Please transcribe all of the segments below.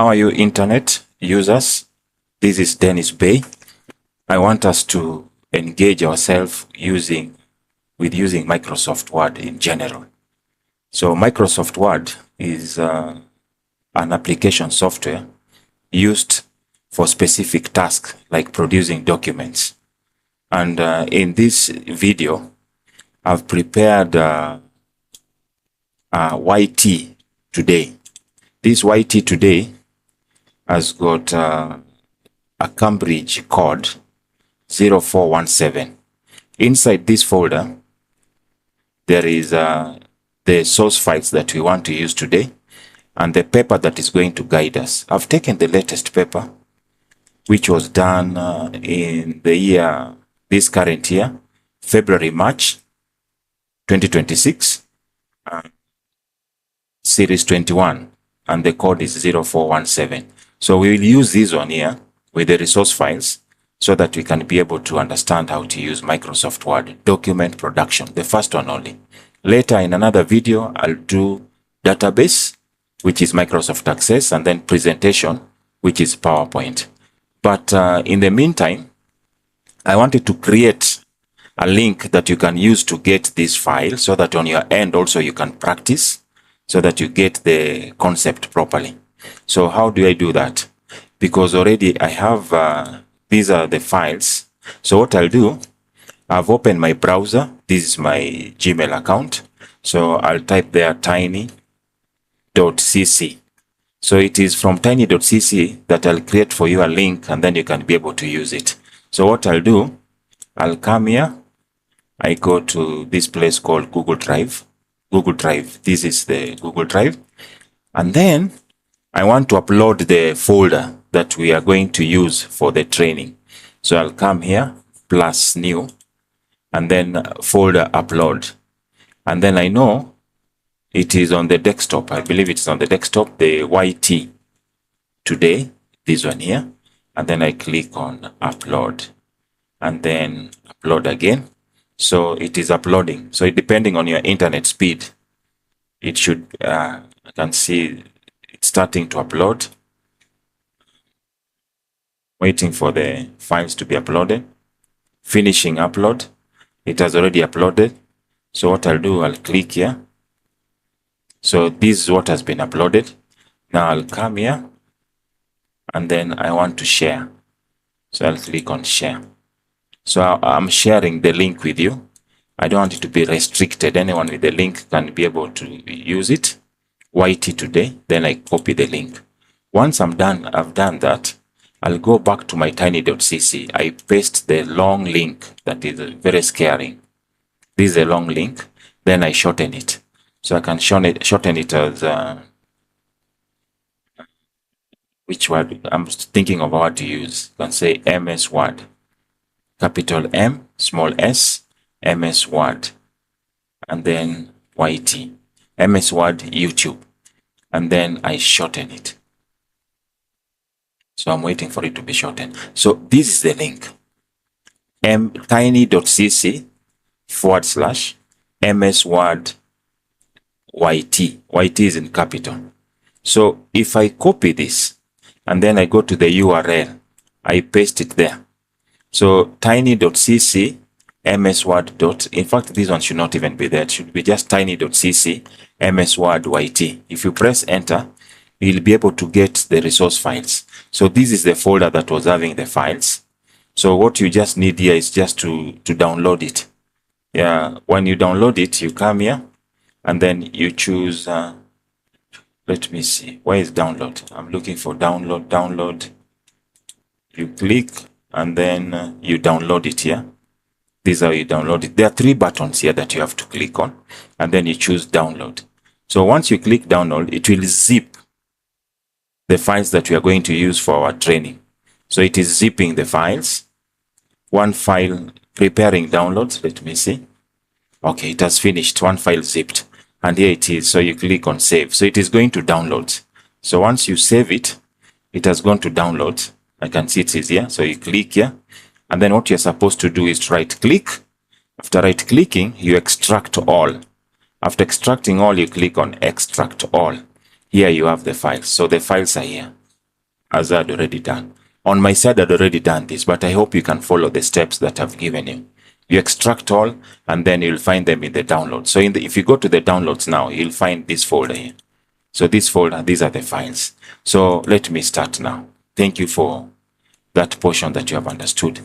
How are you, internet users? This is Dennis Bay. I want us to engage ourselves using Microsoft Word in general. So Microsoft Word is an application software used for specific tasks like producing documents. And in this video, I've prepared YT today. This YT today has got a Cambridge code 0417. Inside this folder, there is the source files that we want to use today and the paper that is going to guide us. I've taken the latest paper, which was done in this current year, February, March 2026, series 21, and the code is 0417. So we will use this one here with the resource files so that we can be able to understand how to use Microsoft Word document production, the first one only. Later in another video, I'll do database, which is Microsoft Access, and then presentation, which is PowerPoint. But in the meantime, I wanted to create a link that you can use to get this file so that on your end also you can practice so that you get the concept properly. So how do I do that? Because already I have, these are the files. So what I'll do, I've opened my browser. This is my Gmail account. So I'll type there tiny.cc. So it is from tiny.cc that I'll create for you a link and then you can be able to use it. So what I'll do, I'll come here. I go to this place called Google Drive. Google Drive. This is the Google Drive. And then I want to upload the folder that we are going to use for the training. So I'll come here, plus new, and then folder upload. And then I know it is on the desktop. I believe it's on the desktop, the YT today, this one here. And then I click on upload and then upload again. So it is uploading. So depending on your internet speed, it should, I can see it's starting to upload. Waiting for the files to be uploaded. Finishing upload. It has already uploaded. So what I'll do, I'll click here. So this is what has been uploaded. Now I'll come here and then I want to share. So I'll click on share. So I'm sharing the link with you. I don't want it to be restricted. Anyone with the link can be able to use it. YT today, then I copy the link. Once I've done that, I'll go back to my tiny.cc. I paste the long link that is very scary. This is a long link. Then I shorten it. So I can shorten it as, which word? I'm thinking of what to use. You can say MS Word. Capital M, small s, MS Word. And then YT. MS Word YouTube. And then I shorten it. So I'm waiting for it to be shortened. So this is the link. tiny.cc/MS Word YT. YT is in capital. So if I copy this and then I go to the URL, I paste it there. So tiny.cc MS Word in fact, this one should not even be there. It should be just tiny.cc MS Word YT. If you press enter, you'll be able to get the resource files. So this is the folder that was having the files. So what you just need here is just to download it. Yeah, when you download it, you come here and then you choose, let me see, where is download? I'm looking for download. You click and then you download it here. This is how you download it. There are 3 buttons here that you have to click on and then you choose download. So once you click download, it will zip the files that we are going to use for our training. So it is zipping the files. One file preparing downloads. Let me see. Okay, it has finished. One file zipped. And here it is. So you click on save. So it is going to download. So once you save it, it has gone to download. I can see it is here. So you click here. And then what you're supposed to do is to right click. After right clicking, you extract all. After extracting all, you click on extract all. Here you have the files. So the files are here. as I'd already done. On my side, I'd already done this, but I hope you can follow the steps that I've given you. You extract all, and then you'll find them in the download. So if you go to the downloads now, you'll find this folder here. So this folder, these are the files. So let me start now. Thank you for that portion that you have understood.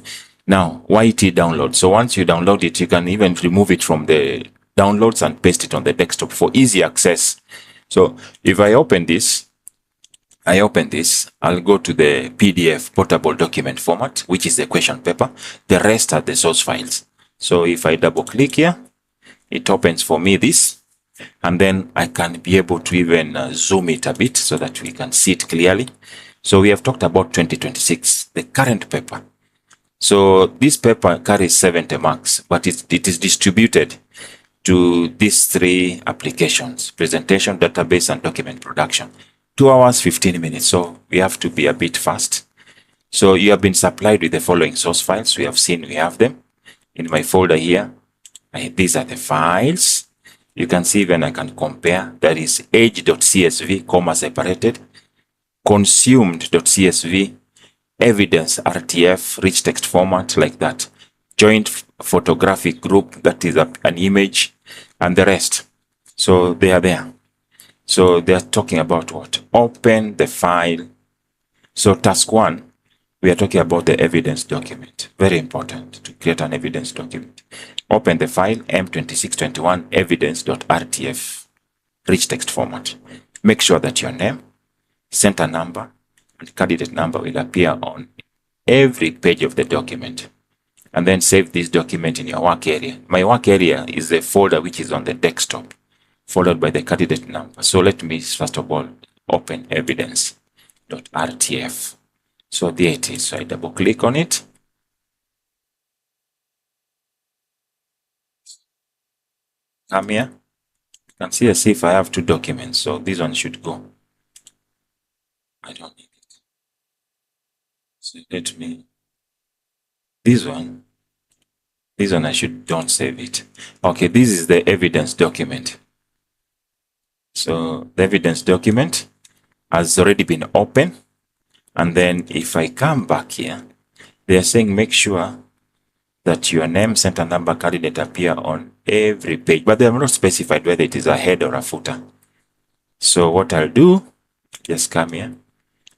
Now, YT download. So once you download it, you can even remove it from the downloads and paste it on the desktop for easy access. So if I open this, I'll go to the PDF portable document format, which is the question paper. The rest are the source files. So if I double click here, it opens for me this, and then I can be able to even zoom it a bit so that we can see it clearly. So we have talked about 2026, the current paper. So this paper carries 70 marks, but it is distributed to these three applications: presentation, database, and document production. 2 hours, 15 minutes. So we have to be a bit fast. So you have been supplied with the following source files. We have seen we have them in my folder here. These are the files. You can see when I can compare. That is age.csv, comma separated, consumed.csv, evidence RTF, rich text format, like that, joint photographic group, that is an image, and the rest. So they are there. So they are talking about what? Open the file. So task 1, we are talking about the evidence document. Very important to create an evidence document. Open the file M2621 evidence.rtf, rich text format. Make sure that your name, center number, and candidate number will appear on every page of the document. And then save this document in your work area. My work area is the folder which is on the desktop, followed by the candidate number. So let me first of all open evidence.rtf. So there it is. So I double click on it. Come here. You can see as if I have 2 documents. So this one should go. I don't need it. So let me, this one I don't save it. Okay, this is the evidence document. So the evidence document has already been opened. And then if I come back here, they are saying make sure that your name, center number, candidate appear on every page, but they have not specified whether it is a head or a footer. So what I'll do, just come here,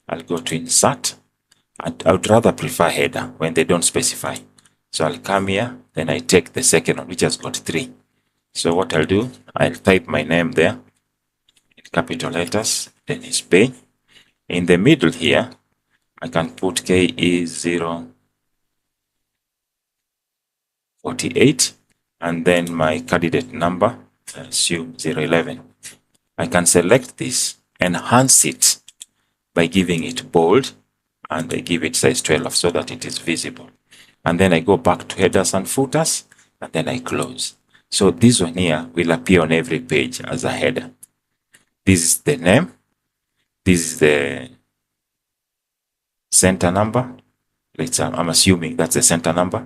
I'll go to insert, and I would rather prefer header when they don't specify. So I'll come here, then I take the second one, which has got 3. So what I'll do, I'll type my name there in capital letters, then it's page. In the middle here, I can put KE048, and then my candidate number, assume 011. I can select this, enhance it by giving it bold, and I give it size 12 so that it is visible. And then I go back to headers and footers, and then I close. So this one here will appear on every page as a header. This is the name. This is the center number. I'm assuming that's the center number.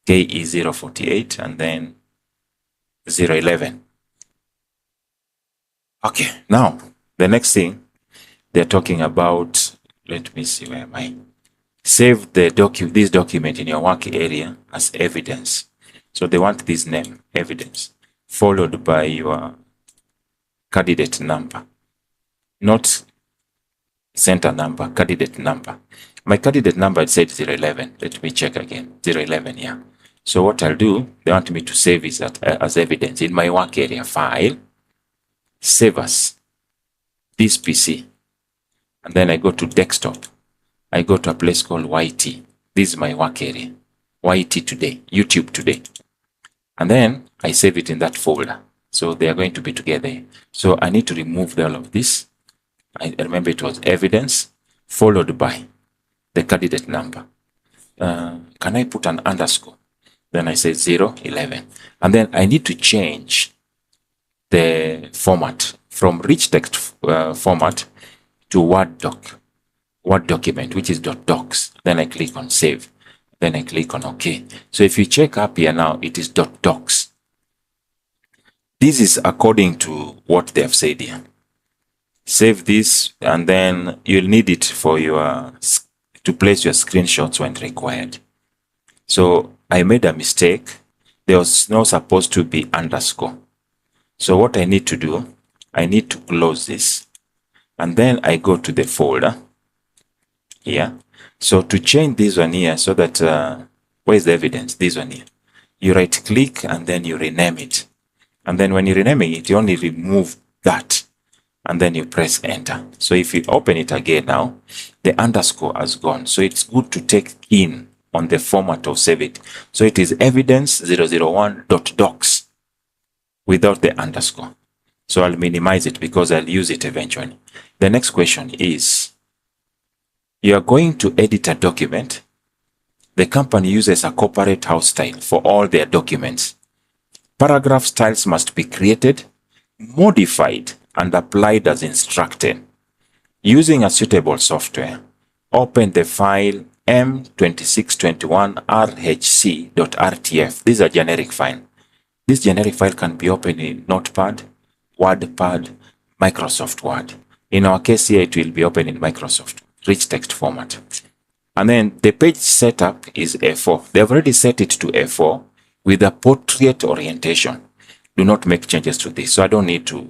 KE048 and then 011. Okay, now the next thing they're talking about, let me see, where am I? Save this document in your work area as evidence. So they want this name, evidence, followed by your candidate number, not center number, candidate number. My candidate number, it said 011. Let me check again. 011, yeah. So what I'll do, they want me to save it as evidence in my work area file, save as this PC. And then I go to desktop. I go to a place called YT. This is my work area. YT today, YouTube today. And then I save it in that folder. So they are going to be together. So I need to remove all of this. I remember it was evidence followed by the candidate number. Can I put an underscore? Then I say 011. And then I need to change the format from rich text format to Word document, which is .docs. Then I click on save. Then I click on OK. So if you check up here now, it is .docs. This is according to what they have said here. Save this, and then you'll need it for to place your screenshots when required. So I made a mistake. There was not supposed to be underscore. So what I need to do, I need to close this, and then I go to the folder here. So to change this one here, so that where is the evidence? This one here. You right click and then you rename it. And then when you're renaming it, you only remove that and then you press enter. So if you open it again now, the underscore has gone. So it's good to take in on the format of save it. So it is evidence001.docs without the underscore. So I'll minimize it because I'll use it eventually. The next question is, you are going to edit a document. The company uses a corporate house style for all their documents. Paragraph styles must be created, modified, and applied as instructed. Using a suitable software, open the file m2621rhc.rtf. This is a generic file. This generic file can be opened in Notepad, WordPad, Microsoft Word. In our case here, it will be open in Microsoft rich text format. And then the page setup is A4. They've already set it to A4 with a portrait orientation. Do not make changes to this, so I don't need to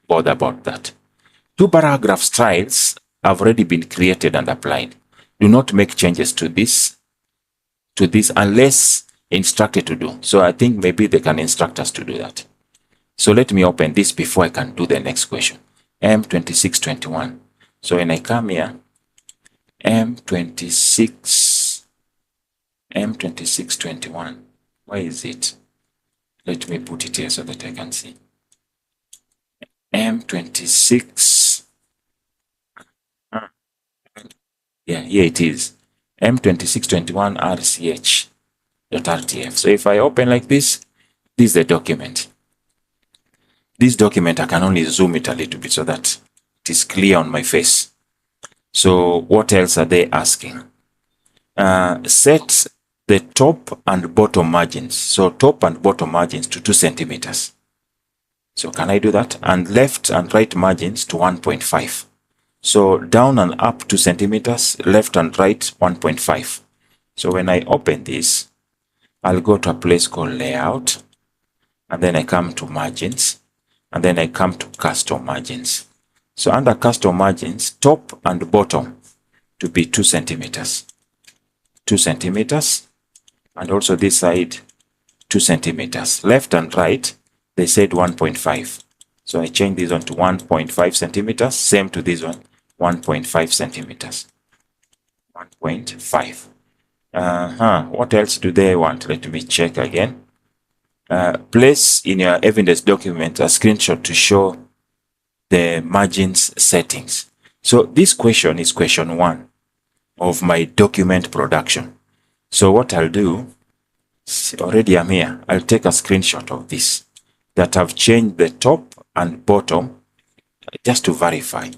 bother about that. 2 paragraph styles have already been created and applied. Do not make changes to this unless instructed to do. So I think maybe they can instruct us to do that. So let me open this before I can do the next question. M2621. So when I come here, M2621. Where is it? Let me put it here so that I can see. M26. Yeah, here it is. M2621rch.rtf. So if I open like this is the document. This document, I can only zoom it a little bit so that it is clear on my face. So what else are they asking? Set the top and bottom margins. So top and bottom margins to 2 centimeters. So can I do that? And left and right margins to 1.5. So down and up 2 centimeters, left and right 1.5. So when I open this, I'll go to a place called layout, and then I come to margins, and then I come to custom margins. So under custom margins, top and bottom to be 2 centimeters. 2 centimeters. And also this side, 2 centimeters. Left and right, they said 1.5. So I change this one to 1.5 centimeters. Same to this one, 1.5 centimeters. 1.5. What else do they want? Let me check again. Place in your evidence document a screenshot to show the margins settings. So this question is question 1 of my document production. So what I'll do, already I'm here, I'll take a screenshot of this, that I've changed the top and bottom just to verify.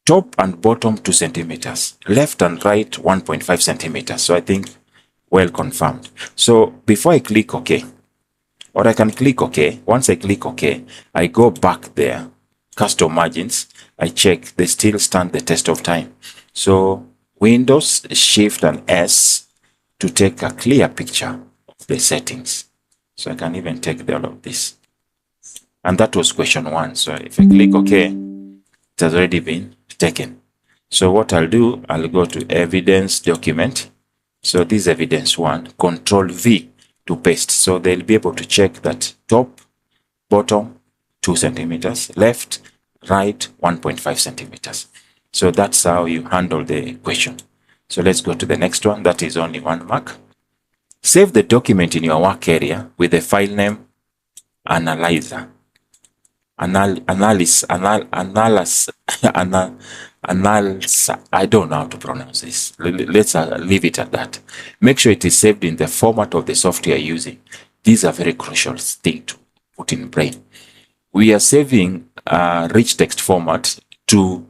Top and bottom 2 centimeters, left and right 1.5 centimeters. So I think well confirmed. So before I click OK, or I can click OK. Once I click OK, I go back there, custom margins, I check they still stand the test of time. So Windows, Shift and S to take a clear picture of the settings. So I can even take all of this. And that was question 1. So if I click OK, it has already been taken. So what I'll do, I'll go to evidence document. So this is evidence 1, Control V to paste. So they'll be able to check that top, bottom 2 centimeters, left, right 1.5 centimeters. So that's how you handle the question. So let's go to the next one. That is only 1 mark. Save the document in your work area with the file name analyzer. I don't know how to pronounce this. Let's leave it at that. Make sure it is saved in the format of the software you're using. These are very crucial things to put in brain. We are saving rich text format to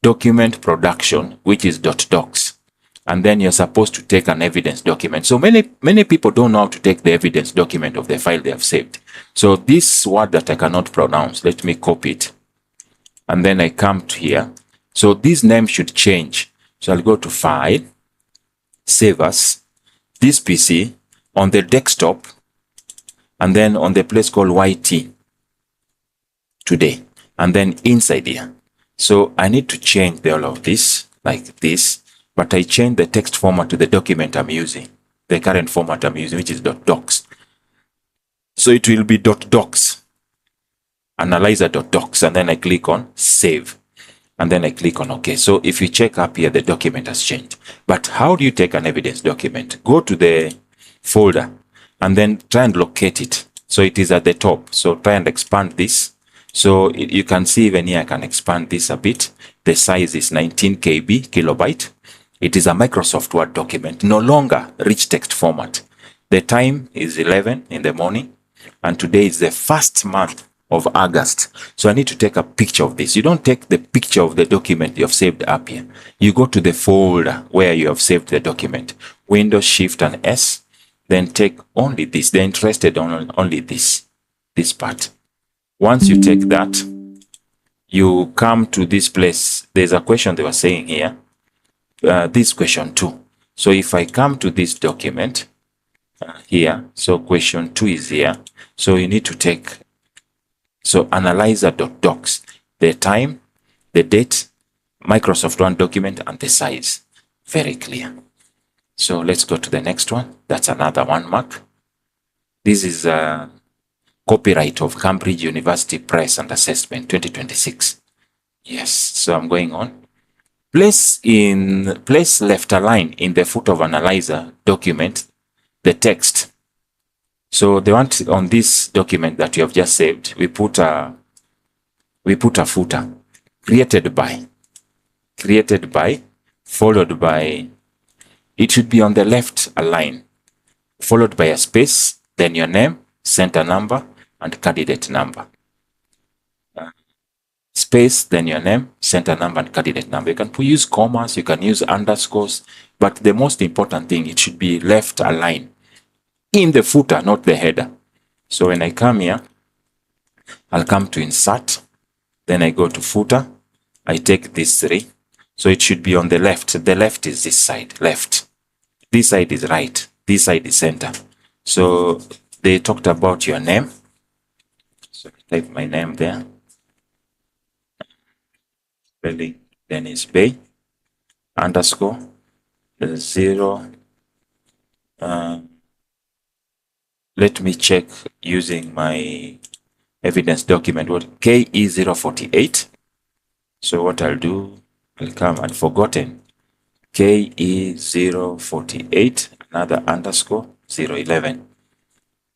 document production, which is .docs. And then you're supposed to take an evidence document. So many people don't know how to take the evidence document of the file they have saved. So this word that I cannot pronounce, let me copy it. and then I come to here. So this name should change. So I'll go to File, Save As, this PC, on the desktop, and then on the place called YT, today, and then inside here. So I need to change all of this, like this, but I change the text format to the document I'm using, the current format I'm using, which is .docs. So it will be .docs, analyzer.docs, and then I click on Save. And then I click on OK. So if you check up here, the document has changed. But how do you take an evidence document? Go to the folder and then try and locate it. So it is at the top. So try and expand this. So you can see even here, I can expand this a bit. The size is 19 KB, kilobyte. It is a Microsoft Word document, no longer rich text format. The time is 11 in the morning, and today is the first month of August. So I need to take a picture of this. You don't take the picture of the document you have saved up here. You go to the folder where you have saved the document. Windows, Shift and S. Then take only this. They're interested on only this part. Once you take that, you come to this place. There's a question they were saying here. This question 2. So if I come to this document here, so question 2 is here. So you need to take, so analyzer.docs, the time, the date, Microsoft Word document, and the size. Very clear. So let's go to the next one. That's another 1 mark. This is copyright of Cambridge University Press and Assessment 2026. Yes, so I'm going on. Place left align in the footer of analyzer document the text. So they want on this document that you have just saved, we put a footer created by, followed by, it should be on the left align, followed by a space, then your name, center number, and candidate number. Space, then your name, center number, and candidate number. You can use commas, you can use underscores, but the most important thing, it should be left align in the footer, not the header. So when I come here, I'll come to insert, then I go to footer, I take these 3. So it should be on the left. The left is this side, left. This side is right. This side is center. So they talked about your name. So I type my name there. Then is Bay, underscore, 0. Let me check using my evidence document what KE048. So what I'll do, I'll come and forgotten KE048, another underscore 011.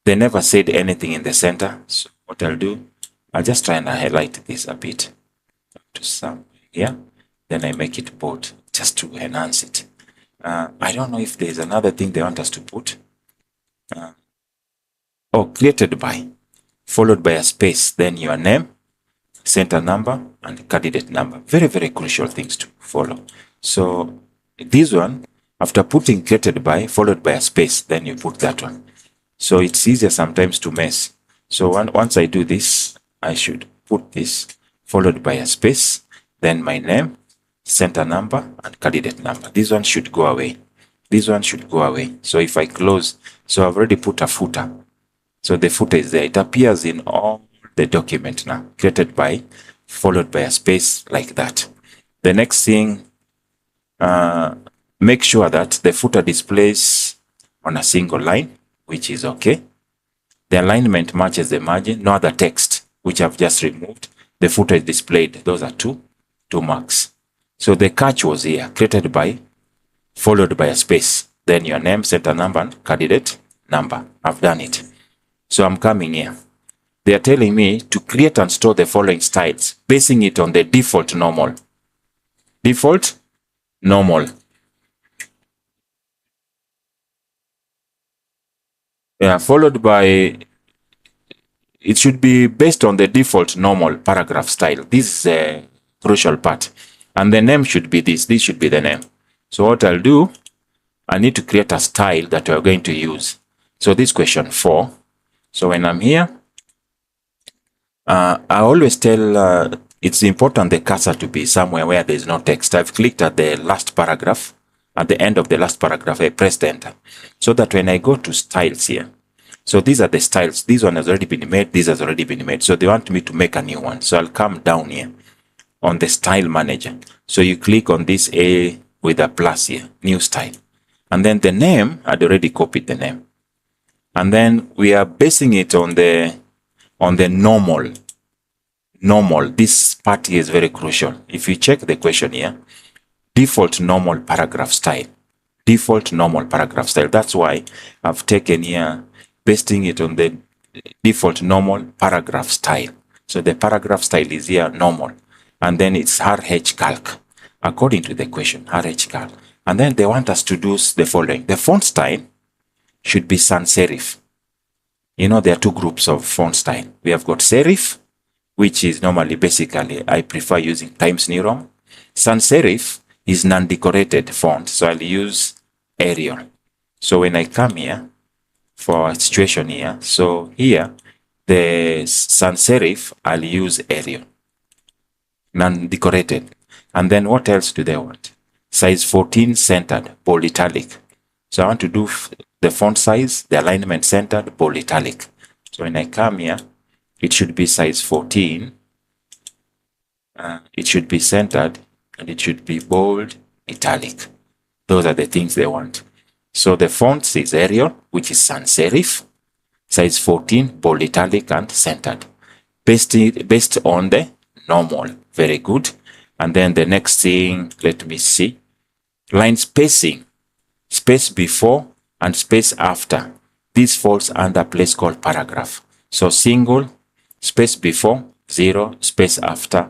They never said anything in the center. So what I'll do, I'll just try and highlight this a bit to some here. Then I make it bold just to enhance it. I don't know if there's another thing they want us to put. Created by, followed by a space, then your name, center number, and candidate number. Very, very crucial things to follow. So this one, after putting created by, followed by a space, then you put that one. So it's easier sometimes to mess. So once I do this, I should put this, followed by a space, then my name, center number, and candidate number. This one should go away. This one should go away. So if I close, so I've already put a footer. So the footer is there. It appears in all the document now. Created by, followed by a space like that. The next thing, make sure that the footer displays on a single line, which is okay. The alignment matches the margin, no other text, which I've just removed. The footer is displayed. Those are two marks. So the catch was here, created by, followed by a space. Then your name, center number, and candidate number. I've done it. So I'm coming here. They are telling me to create and store the following styles, basing it on the default normal. Default normal. Yeah, followed by, it should be based on the default normal paragraph style. This is a crucial part. And the name should be this. This should be the name. So what I'll do, I need to create a style that we're going to use. So this question 4. So when I'm here, I always tell it's important the cursor to be somewhere where there's no text. I've clicked at the last paragraph. At the end of the last paragraph, I pressed enter. So that when I go to styles here, so these are the styles. This one has already been made. This has already been made. So they want me to make a new one. So I'll come down here on the style manager. So you click on this A with a plus here, new style. And then the name, I'd already copied the name. And then we are basing it on the normal. This part here is very crucial. If you check the question here, default normal paragraph style. Default normal paragraph style. That's why I've taken here, pasting it on the default normal paragraph style. So the paragraph style is here normal. And then it's RH calc. According to the question, RH calc. And then they want us to do the following. The font style should be sans serif. You know, there are two groups of font style. We have got serif, which is normally, basically, I prefer using Times New Roman. Sans serif is non-decorated font, so I'll use Arial. So when I come here for a situation here, so here, the sans serif, I'll use Arial. Non-decorated. And then what else do they want? Size 14 centered, bold italic. So I want to do the font size, the alignment centered, bold italic. So when I come here, it should be size 14. It should be centered, and it should be bold italic. Those are the things they want. So the font is Arial, which is sans serif, size 14, bold italic, and centered. Based on the normal. Very good. And then the next thing, let me see. Line spacing. Space before and space after. This falls under a place called paragraph. So single, space before, 0, space after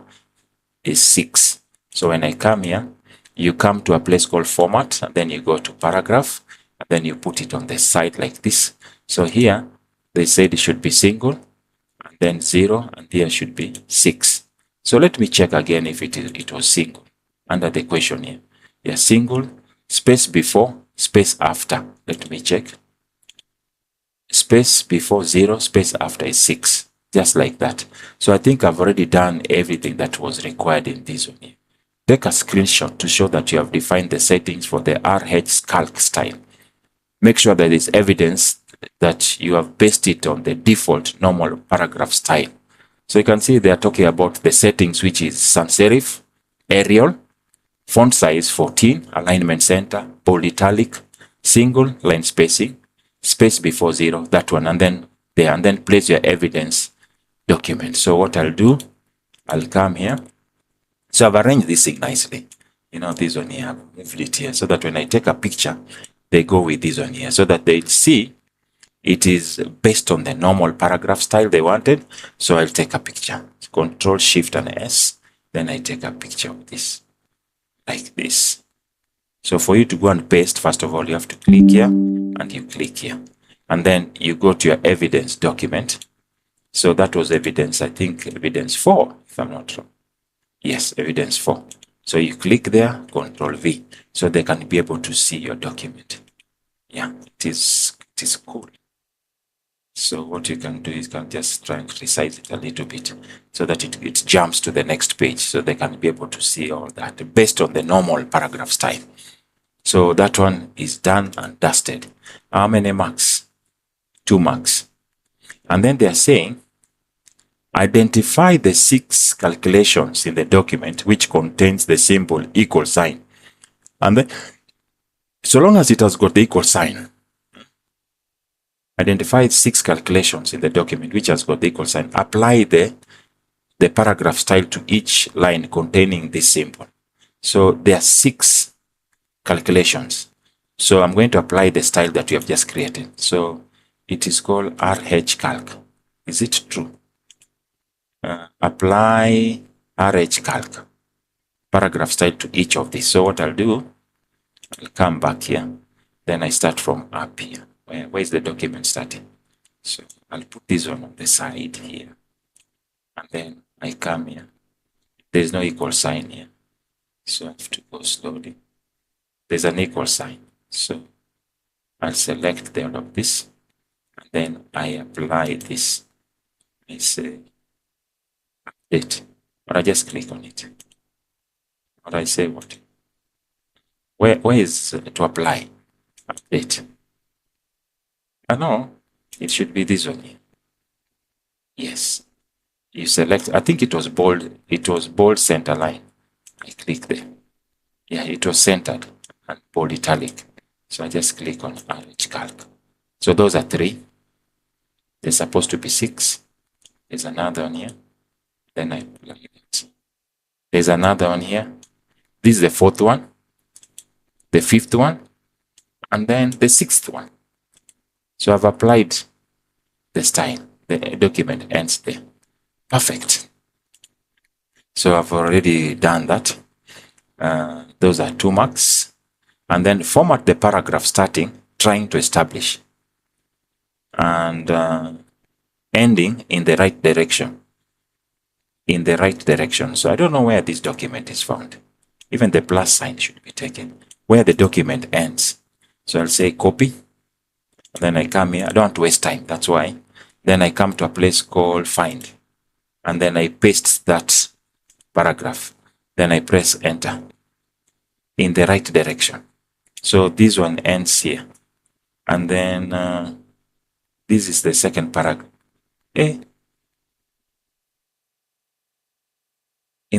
is 6. So when I come here, you come to a place called format, and then you go to paragraph, and then you put it on the side like this. So here, they said it should be single, and then 0, and here should be 6. So let me check again if it was single under the question here. Yeah, single, space before, space after. Let me check. Space before 0, space after is 6. Just like that. So I think I've already done everything that was required in this one here. Take a screenshot to show that you have defined the settings for the RH calc style. Make sure that there's evidence that you have based it on the default normal paragraph style. So you can see they are talking about the settings, which is sans serif, Arial, font size 14, alignment center, bold italic, single, line spacing, space before 0, that one, and then there, and then place your evidence document. So what I'll do, I'll come here. So I've arranged this thing nicely. You know, this one here, I've moved it here so that when I take a picture, they go with this one here so that they see it is based on the normal paragraph style they wanted. So I'll take a picture. Control Shift and S. Then I take a picture of this. Like this. So for you to go and paste, first of all, you have to click here and you click here. And then you go to your evidence document. So that was evidence, I think evidence 4, if I'm not wrong. Yes, evidence 4. So you click there, Control V, so they can be able to see your document. Yeah, it is cool. So what you can do is you can just try and resize it a little bit so that it jumps to the next page so they can be able to see all that based on the normal paragraph style. So that one is done and dusted. How many marks? 2 marks. And then they are saying, identify the 6 calculations in the document which contains the symbol equal sign. And then, so long as it has got the equal sign, identify 6 calculations in the document which has got the equal sign. Apply the paragraph style to each line containing this symbol. So there are 6 calculations. So I'm going to apply the style that we have just created. So it is called RH calc. Is it true? Apply RH calc paragraph style to each of these. So what I'll do, I'll come back here. Then I start from up here. Where's the document starting? So I'll put this one on the side here. And then I come here. There's no equal sign here. So I have to go slowly. There's an equal sign. So I'll select all of this. And then I apply this. I say update. Or I just click on it. Or I say what? Where is to apply? Update. No, it should be this one here. Yes. You select, I think it was bold center line. I click there. Yeah, it was centered and bold italic. So I just click on RH Calc. So those are 3. There's supposed to be 6. There's another one here. Then I plug it. There's another one here. This is the 4th one, the 5th one, and then the 6th one. So I've applied the style. The document ends there. Perfect. So I've already done that. Those are 2 marks. And then format the paragraph starting, trying to establish, and ending in the right direction. In the right direction. So I don't know where this document is found. Even the plus sign should be taken. Where the document ends. So I'll say copy. Then I come here. I don't want to waste time. That's why. Then I come to a place called find. And then I paste that paragraph. Then I press enter. In the right direction. So this one ends here. And then this is the second paragraph. In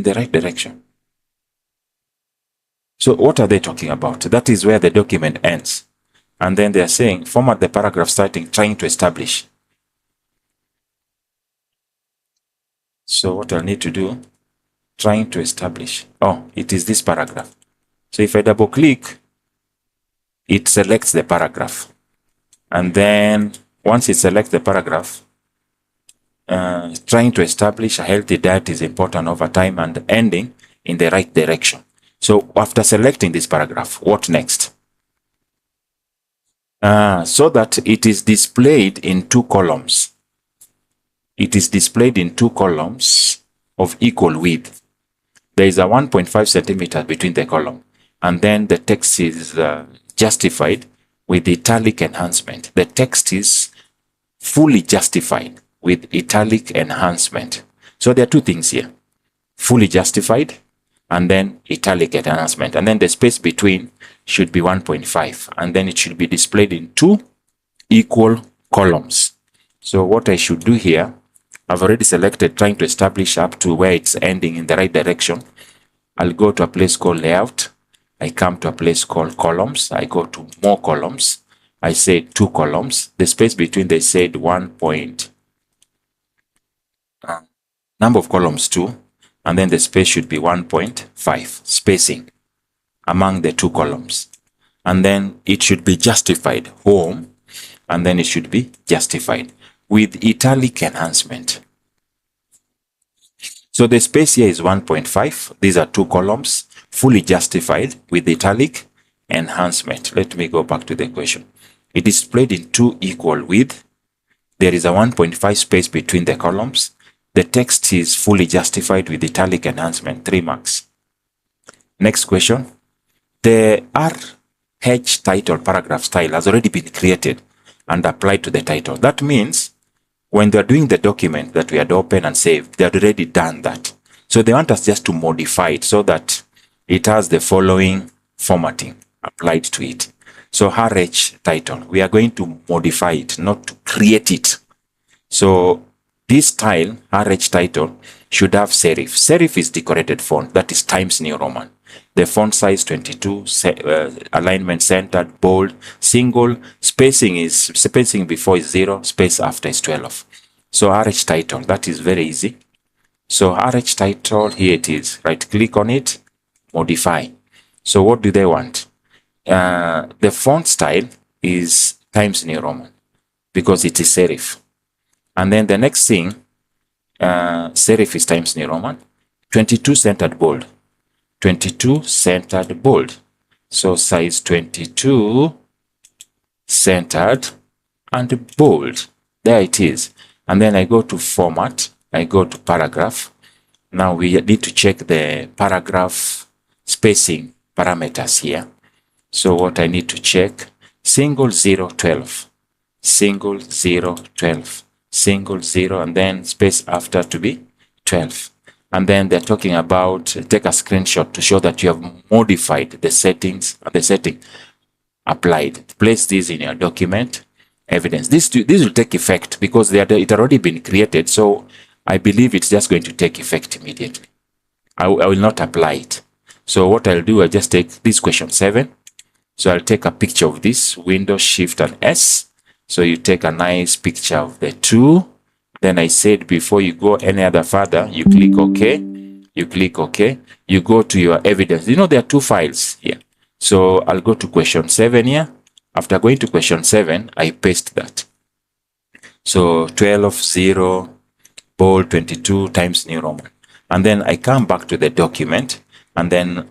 the right direction. So what are they talking about? That is where the document ends. And then they are saying, format the paragraph starting, trying to establish. So what I'll need to do, trying to establish. Oh, it is this paragraph. So if I double click, it selects the paragraph. And then once it selects the paragraph, trying to establish a healthy diet is important over time and ending in the right direction. So after selecting this paragraph, what next? So that it is displayed in 2 columns. It is displayed in 2 columns of equal width. There is a 1.5 centimeter between the column. And then the text is justified with italic enhancement. The text is fully justified with italic enhancement. So there are 2 things here. Fully justified and then italic enhancement. And then the space between should be 1.5. And then it should be displayed in 2 equal columns. So what I should do here, I've already selected trying to establish up to where it's ending in the right direction. I'll go to a place called layout. I come to a place called columns. I go to more columns. I say 2 columns. The space between, they said 1. Number of columns 2. And then the space should be 1.5 spacing among the 2 columns. And then it should be justified home. And then it should be justified with italic enhancement. So the space here is 1.5. These are 2 columns, fully justified with italic enhancement. Let me go back to the question. It is displayed in 2 equal width. There is a 1.5 space between the columns. The text is fully justified with italic enhancement, 3 marks. Next question. The RH title paragraph style has already been created and applied to the title. That means when they're doing the document that we had opened and saved, they had already done that. So they want us just to modify it so that it has the following formatting applied to it. So RH title, we are going to modify it, not to create it. So this style, RH title, should have serif. Serif is decorated font, that is Times New Roman. The font size 22, alignment centered, bold, single, spacing before is 0, space after is 12. So RH title, that is very easy. So RH title, here it is. Right click on it, modify. So what do they want? The font style is Times New Roman because it is serif. And then the next thing, serif is Times New Roman. 22 centered bold. 22 centered bold. So size 22 centered and bold. There it is. And then I go to format. I go to paragraph. Now we need to check the paragraph spacing parameters here. So what I need to check, single 0, 12, single 0, 12, single 0, and then space after to be 12. And then they're talking about take a screenshot to show that you have modified the settings, the setting applied. Place this in your document evidence. This will take effect because it already been created. So I believe it's just going to take effect immediately. I will not apply it. So what I'll do, I just take this question 7. So I'll take a picture of this, Windows, Shift and S. So you take a nice picture of the 2. Then I said before you go any other further, you click OK. You click OK. You go to your evidence. You know there are 2 files here. So I'll go to question 7 here. After going to question 7, I paste that. So 12, 0, bold 22 times New Roman. And then I come back to the document and then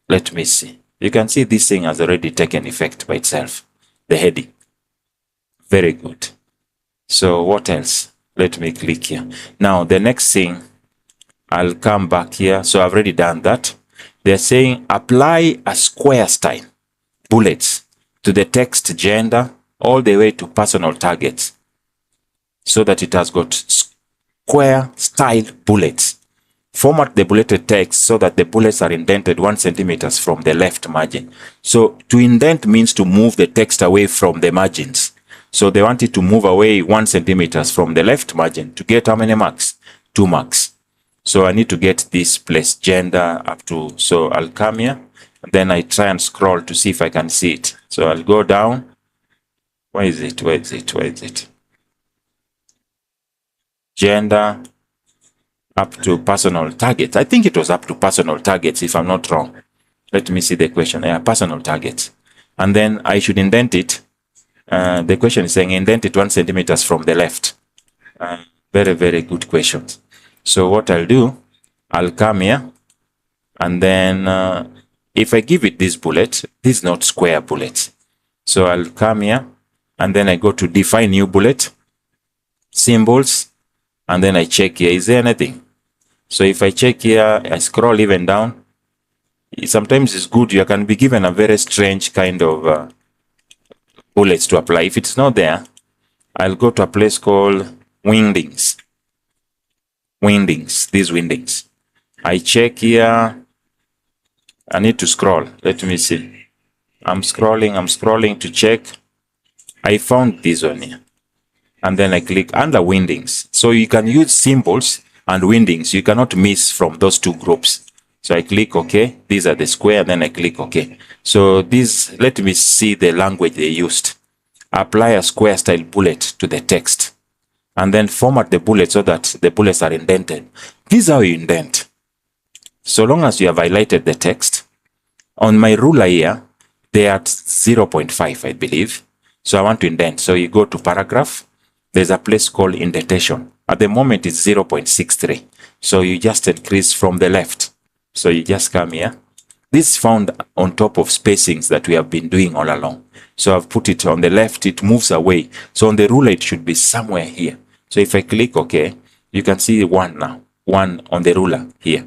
let me see. You can see this thing has already taken effect by itself. The heading. Very good. So what else? Let me click here. Now the next thing, I'll come back here. So I've already done that. They're saying apply a square style bullets to the text gender all the way to personal targets so that it has got square style bullets. Format the bulleted text so that the bullets are indented 1 centimeters from the left margin. So to indent means to move the text away from the margins. So they want it to move away 1 centimeters from the left margin to get how many marks? 2 marks. So I need to get this place gender up to, so I'll come here and then I try and scroll to see if I can see it. So I'll go down. Where is it? Where is it? Where is it? Gender up to personal targets. I think it was up to personal targets if I'm not wrong. Let me see the question. Yeah, personal targets. And then I should indent it. The question is saying indent it 1 centimeters from the left. Very, very good questions. So what I'll do, I'll come here and then if I give it this bullet, this is not square bullets. So I'll come here and then I go to define new bullet, symbols, and then I check here, is there anything? So if I check here, I scroll even down. Sometimes it's good, you can be given a very strange kind of bullets to apply. If it's not there, I'll go to a place called windings. Windings, these windings. I check here. I need to scroll. Let me see. I'm scrolling to check. I found this one here. And then I click under windings. So you can use symbols and windings. You cannot miss from those 2 groups. So I click OK. These are the square. Then I click OK. So this, let me see the language they used. Apply a square style bullet to the text. And then format the bullet so that the bullets are indented. This is how you indent. So long as you have highlighted the text. On my ruler here, they are at 0.5, I believe. So I want to indent. So you go to paragraph. There's a place called indentation. At the moment, it's 0.63. So you just increase from the left. So you just come here. This is found on top of spacings that we have been doing all along. So I've put it on the left, it moves away. So on the ruler, it should be somewhere here. So if I click OK, you can see 1 now. 1 on the ruler here.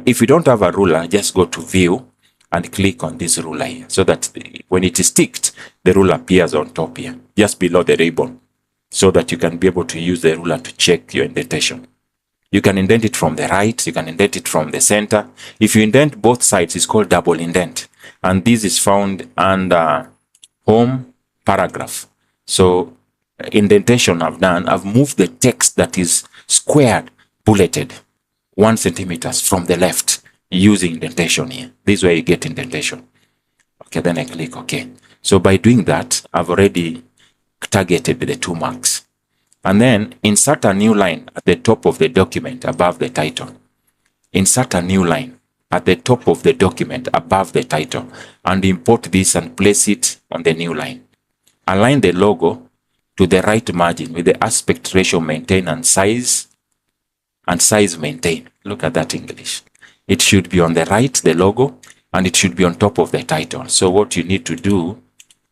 If you don't have a ruler, just go to view and click on this ruler here. So that when it is ticked, the ruler appears on top here, just below the ribbon. So that you can be able to use the ruler to check your indentation. You can indent it from the right, you can indent it from the center. If you indent both sides, it's called double indent. And this is found under home paragraph. So indentation I've done, I've moved the text that is squared, bulleted 1 centimeters from the left using indentation here. This is where you get indentation. Okay, then I click OK. So by doing that, I've already targeted the 2 marks. And then insert a new line at the top of the document above the title. Insert a new line at the top of the document above the title and import this and place it on the new line. Align the logo to the right margin with the aspect ratio maintain and size maintain. Look at that English. It should be on the right, the logo, and it should be on top of the title. So what you need to do,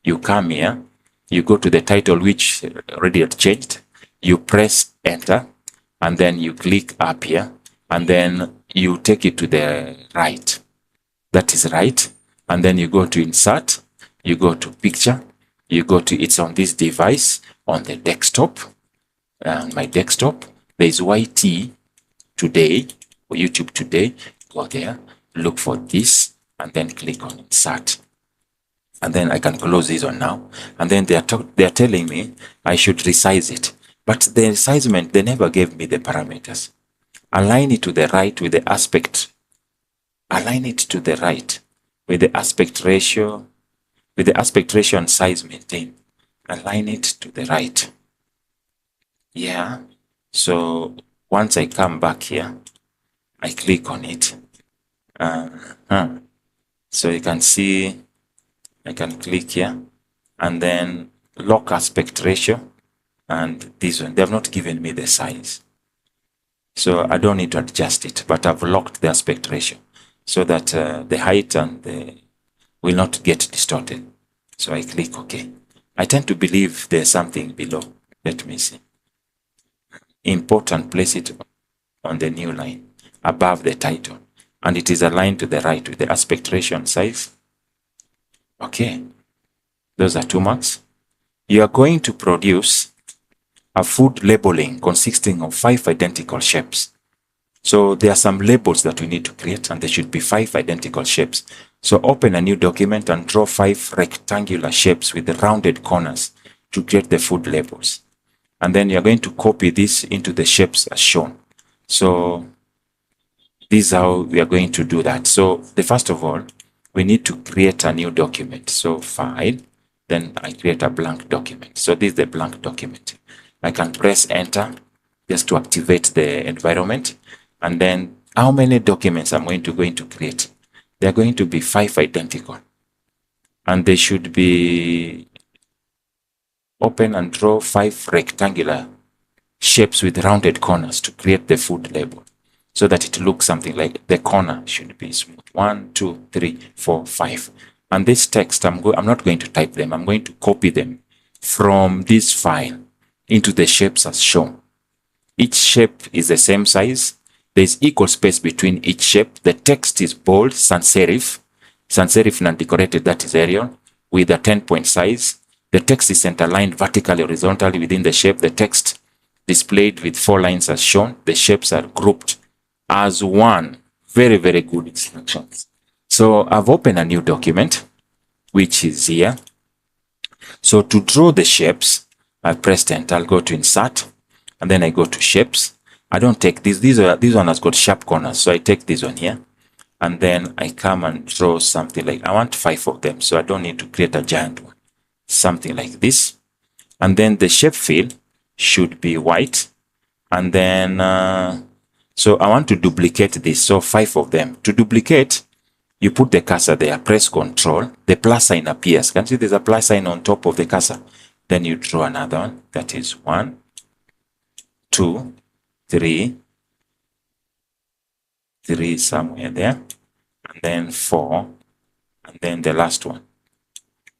you come here, you go to the title which already had changed, you press enter, and then you click up here, and then you take it to the right. That is right. And then you go to insert, you go to picture, you go to it's on this device, on the desktop, my desktop, there is YT today, for YouTube today, go there, look for this, and then click on insert. And then I can close this one now. And then they are telling me I should resize it. But the resizement, they never gave me the parameters. Align it to the right with the aspect. Align it to the right with the aspect ratio, and size maintained. Align it to the right. Yeah. So once I come back here, I click on it. So you can see, I can click here and then lock aspect ratio, and this one, they have not given me the size. So I don't need to adjust it, but I've locked the aspect ratio so that the height and the will not get distorted. So I click OK. I tend to believe there's something below. Let me see. Import and place it on the new line above the title, and it is aligned to the right with the aspect ratio and size. Okay, those are 2 marks. You are going to produce a food labeling consisting of 5 identical shapes. So there are some labels that we need to create, and there should be 5 identical shapes. So open a new document and draw 5 rectangular shapes with the rounded corners to create the food labels. And then you're going to copy this into the shapes as shown. So this is how we are going to do that. So first of all, we need to create a new document. So file, then I create a blank document. So this is the blank document. I can press enter just to activate the environment. And then how many documents I'm going to create? They're going to be 5 identical. And they should be open and draw 5 rectangular shapes with rounded corners to create the food label, so that it looks something like the corner should be smooth. 1, 2, 3, 4, 5. And this text, I'm not going to type them. I'm going to copy them from this file into the shapes as shown. Each shape is the same size. There's equal space between each shape. The text is bold, sans serif non-decorated, that is Arial, with a 10-point size. The text is center-aligned vertically, horizontally within the shape. The text displayed with 4 lines as shown. The shapes are grouped as one. Very, very good instructions. So I've opened a new document, which is here. So to draw the shapes, I pressed enter. I'll go to insert, and then I go to shapes. I don't take this. This one has got sharp corners, so I take this one here. And then I come and draw something like, I want 5 of them, so I don't need to create a giant one. Something like this. And then the shape fill should be white. And then, so I want to duplicate this, so 5 of them. To duplicate, you put the cursor there, press Ctrl, the plus sign appears. Can you see there's a plus sign on top of the cursor? Then you draw another one, that is 1, 2, 3 somewhere there, and then 4, and then the last one.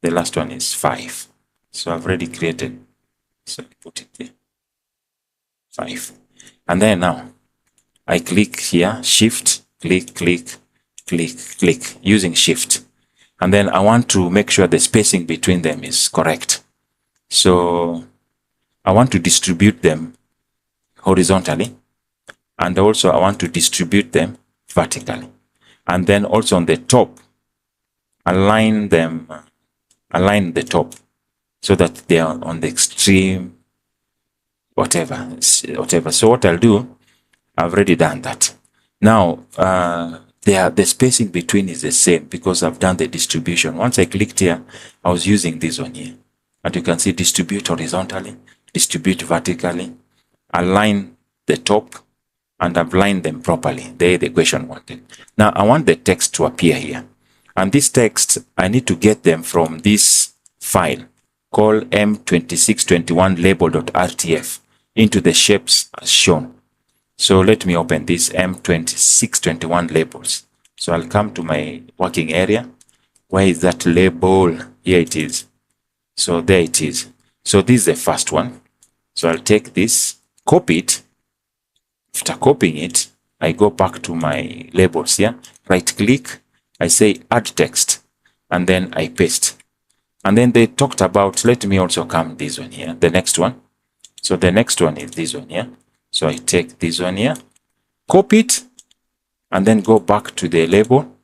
The last one is 5. So I've already created, so I put it there, 5. And then now I click here, shift, click, click, click, click, using shift. And then I want to make sure the spacing between them is correct. So I want to distribute them horizontally, and also I want to distribute them vertically. And then also on the top, align the top so that they are on the extreme, whatever. So what I'll do, I've already done that. Now, the spacing between is the same because I've done the distribution. Once I clicked here, I was using this one here. And you can see distribute horizontally, distribute vertically, align the top, and I've lined them properly. There the equation wanted. Now I want the text to appear here. And this text, I need to get them from this file called M2621 label.rtf into the shapes as shown. So let me open this M2621 labels. So I'll come to my working area. Where is that label? Here it is. So there it is. So this is the first one. So I'll take this, copy it. After copying it, I go back to my labels here, right click, I say add text, and then I paste. And then they talked about, let me also come this one here, the next one. So the next one is this one here. So I take this one here, copy it, and then go back to the label,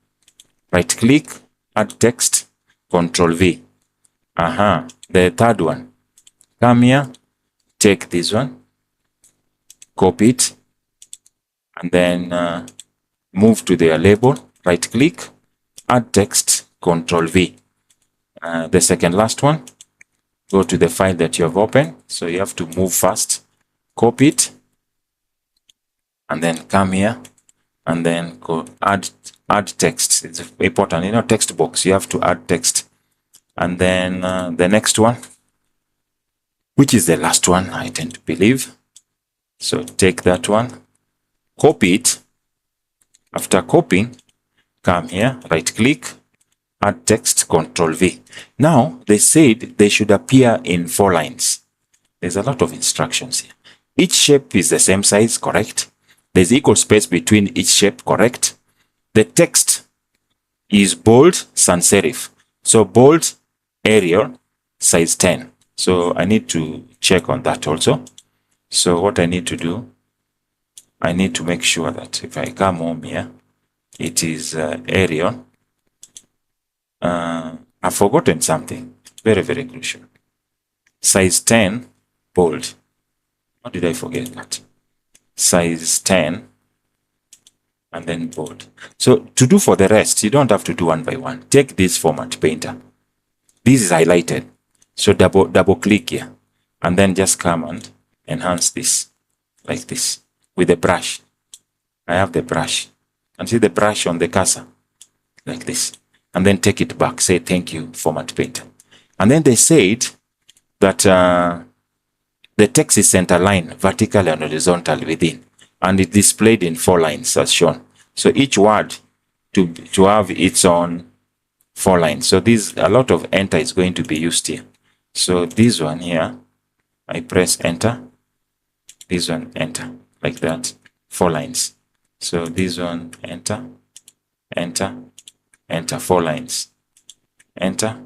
right click, add text, Control V. The third one, come here, take this one, copy it, and then move to the label, right click, add text, Control V. The second last one, go to the file that you have opened. So you have to move fast, copy it, and then come here, and then go add text. It's important, text box, you have to add text. And then the next one, which is the last one, I tend to believe. So take that one, copy it. After copying, come here, right click, add text, Control V. Now, they said they should appear in 4 lines. There's a lot of instructions here. Each shape is the same size, correct? There's equal space between each shape, correct? The text is bold, sans serif. So bold, Arial, size 10. So I need to check on that also. So what I need to do, I need to make sure that if I come home here, it is Arial. I've forgotten something very, very crucial. Size 10, bold. How did I forget that? Size 10, and then bold. So to do for the rest, you don't have to do one by one. Take this format painter. This is highlighted. So double click here, and then just come and enhance this like this with the brush. I have the brush, and see the brush on the cursor like this, and then take it back, say thank you format painter. And then they said that the text is center line, vertical and horizontal within, and it displayed in 4 lines as shown. So each word to have its own 4 lines. So a lot of enter is going to be used here. So this one here, I press enter, this one enter, like that, 4 lines. So this one enter, enter, enter, 4 lines, enter,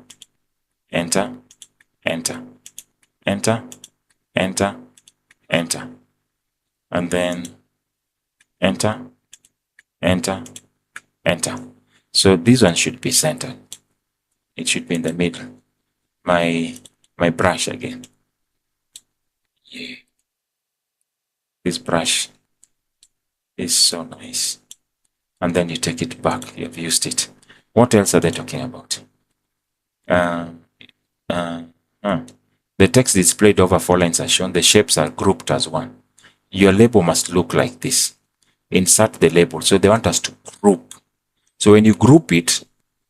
enter, enter, enter, enter, enter, and then enter, enter, enter. So this one should be centered. It should be in the middle. My brush again. Yeah. This brush is so nice. And then you take it back. You have used it. What else are they talking about? The text displayed over 4 lines are shown. The shapes are grouped as one. Your label must look like this. Insert the label. So they want us to group. So when you group it,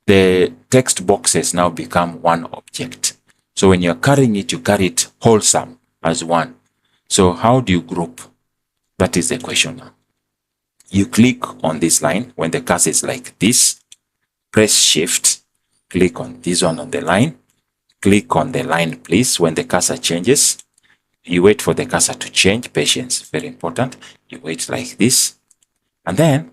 the text boxes now become one object. So when you're carrying it, you carry it wholesome as one. So how do you group? That is the question now. You click on this line when the cursor is like this. Press shift. Click on this one on the line. Click on the line, please, when the cursor changes. You wait for the cursor to change. Patience, very important. You wait like this. And then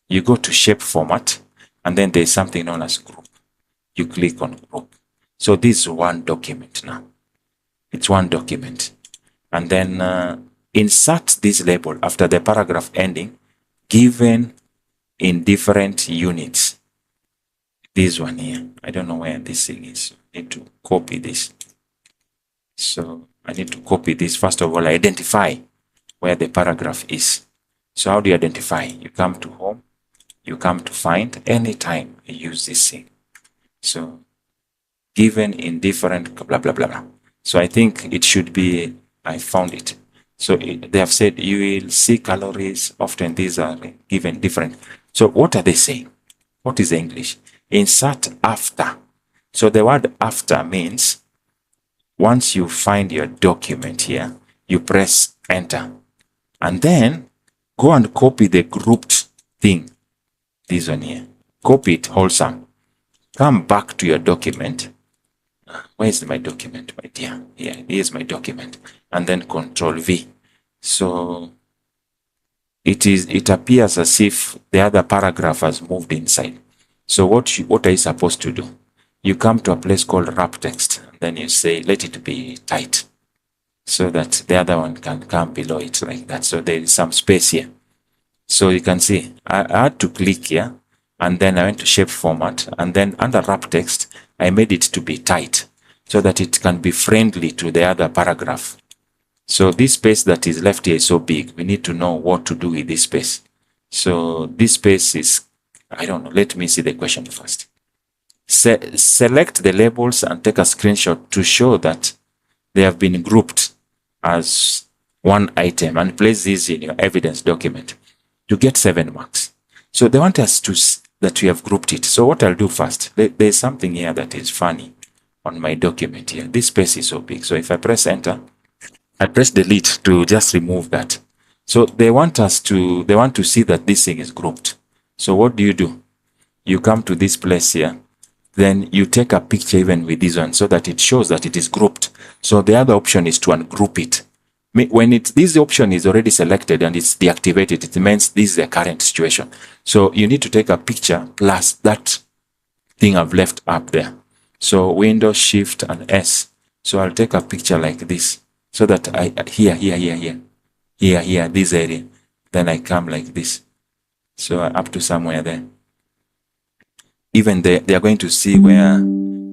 you go to shape format. And then there's something known as group. You click on group. So this is one document now. It's one document. And then insert this label after the paragraph ending, given in different units. This one here. I don't know where this thing is. I need to copy this. So I need to copy this. First of all, identify where the paragraph is. So how do you identify? You come to home. You come to find. Anytime you use this thing. So given in different blah, blah, blah, blah. So I think it should be, I found it. So they have said you will see calories. Often these are given different. So what are they saying? What is English? Insert after. So the word after means once you find your document here, you press enter. And then go and copy the grouped thing. This one here. Copy it wholesome. Come back to your document. Where is my document, my dear? Here, here's my document. And then Control V. So it appears as if the other paragraph has moved inside. So what are you supposed to do? You come to a place called wrap text. And then you say, let it be tight. So that the other one can come below it like that. So there is some space here. So you can see I had to click here, and then I went to shape format, and then under wrap text, I made it to be tight so that it can be friendly to the other paragraph. So this space that is left here is so big. We need to know what to do with this space. So this space is, I don't know, let me see the question first. Select the labels and take a screenshot to show that they have been grouped as one item and place these in your evidence document to get 7 marks. So they want us to that we have grouped it. So what I'll do first, there's something here that is funny on my document here. This space is so big. So if I press enter, I press delete to just remove that. So they want to see that this thing is grouped. So what do? You come to this place here, then you take a picture even with this one so that it shows that it is grouped. So the other option is to ungroup it. When this option is already selected and it's deactivated, it means this is the current situation. So you need to take a picture plus that thing I've left up there. So Windows, Shift, and S. So I'll take a picture like this so that here, this area. Then I come like this. So up to somewhere there. Even they are going to see where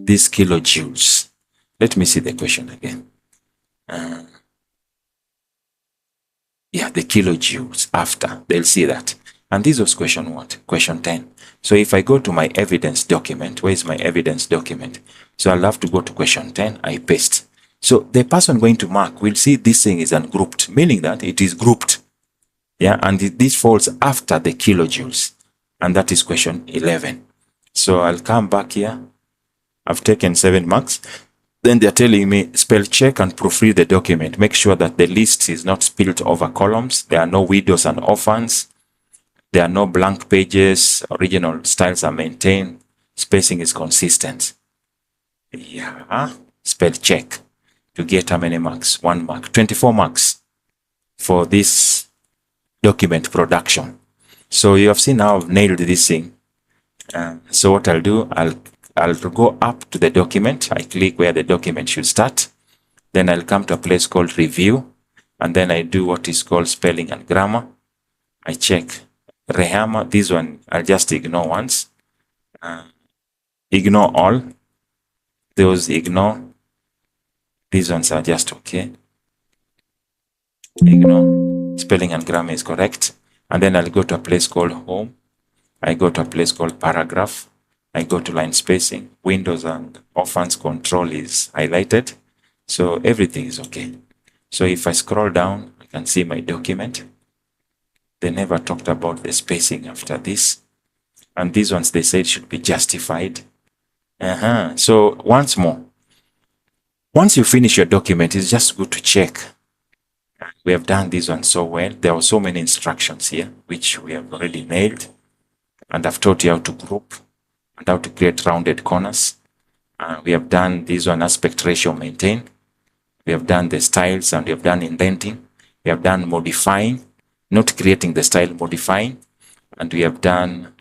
these kilojoules. Let me see the question again. Yeah, the kilojoules after. They'll see that. And this was question what? Question 10. So if I go to my evidence document, where is my evidence document? So I'll have to go to question 10, I paste. So the person going to mark will see this thing is ungrouped, meaning that it is grouped. Yeah, and this falls after the kilojoules. And that is question 11. So I'll come back here. I've taken 7 marks. Then they're telling me spell check and proofread the document. Make sure that the list is not spilled over columns. There are no widows and orphans. There are no blank pages. Original styles are maintained. Spacing is consistent. Yeah. Spell check to get how many marks? 1 mark. 24 marks for this document production. So you have seen how I've nailed this thing. So what I'll do, I'll go up to the document. I click where the document should start. Then I'll come to a place called review. And then I do what is called spelling and grammar. I check Rehama. This one I'll just ignore once. Ignore all. Those ignore. These ones are just okay. Ignore. Spelling and grammar is correct. And then I'll go to a place called home. I go to a place called paragraph. I go to line spacing. Windows and orphans control is highlighted. So everything is okay. So if I scroll down, I can see my document. They never talked about the spacing after this. And these ones they said should be justified. So once more, once you finish your document, it's just good to check. We have done this one so well. There are so many instructions here, which we have already nailed. And I've taught you how to group and how to create rounded corners. We have done this one, aspect ratio maintain. We have done the styles, and we have done indenting. We have done modifying, not creating the style, modifying. And we have done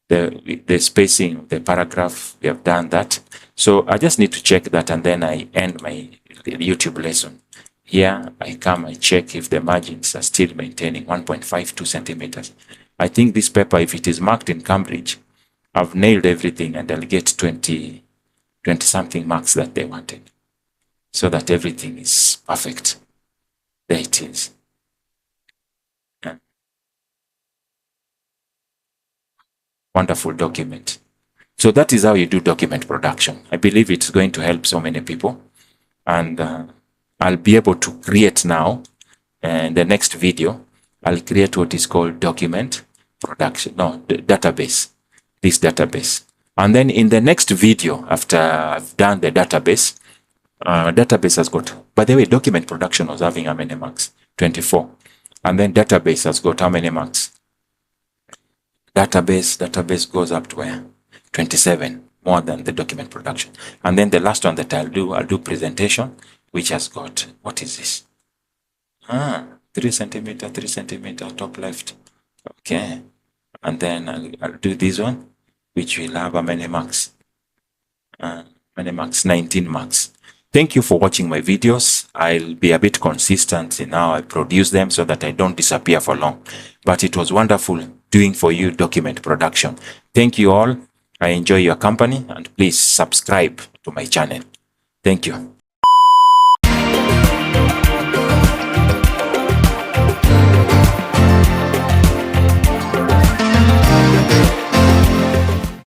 the spacing of the paragraph. We have done that. So I just need to check that, and then I end my YouTube lesson. Here I come, I check if the margins are still maintaining 1.52 centimeters. I think this paper, if it is marked in Cambridge, I've nailed everything, and I'll get 20 something marks that they wanted. So that everything is perfect. There it is. Yeah. Wonderful document. So that is how you do document production. I believe it's going to help so many people. And I'll be able to create now, in the next video, I'll create what is called document production, the database, this database. And then in the next video, after I've done the database, database has got, by the way, document production was having how many marks? 24. And then database has got how many marks? Database goes up to where? 27, more than the document production. And then the last one that I'll do presentation, which has got, what is this? 3 centimeter, top left. Okay. And then I'll do this one, which will have how many marks? 19 marks. Thank you for watching my videos. I'll be a bit consistent in how I produce them so that I don't disappear for long. but it was wonderful doing for you document production. Thank you all. I enjoy your company, and please subscribe to my channel. Thank you.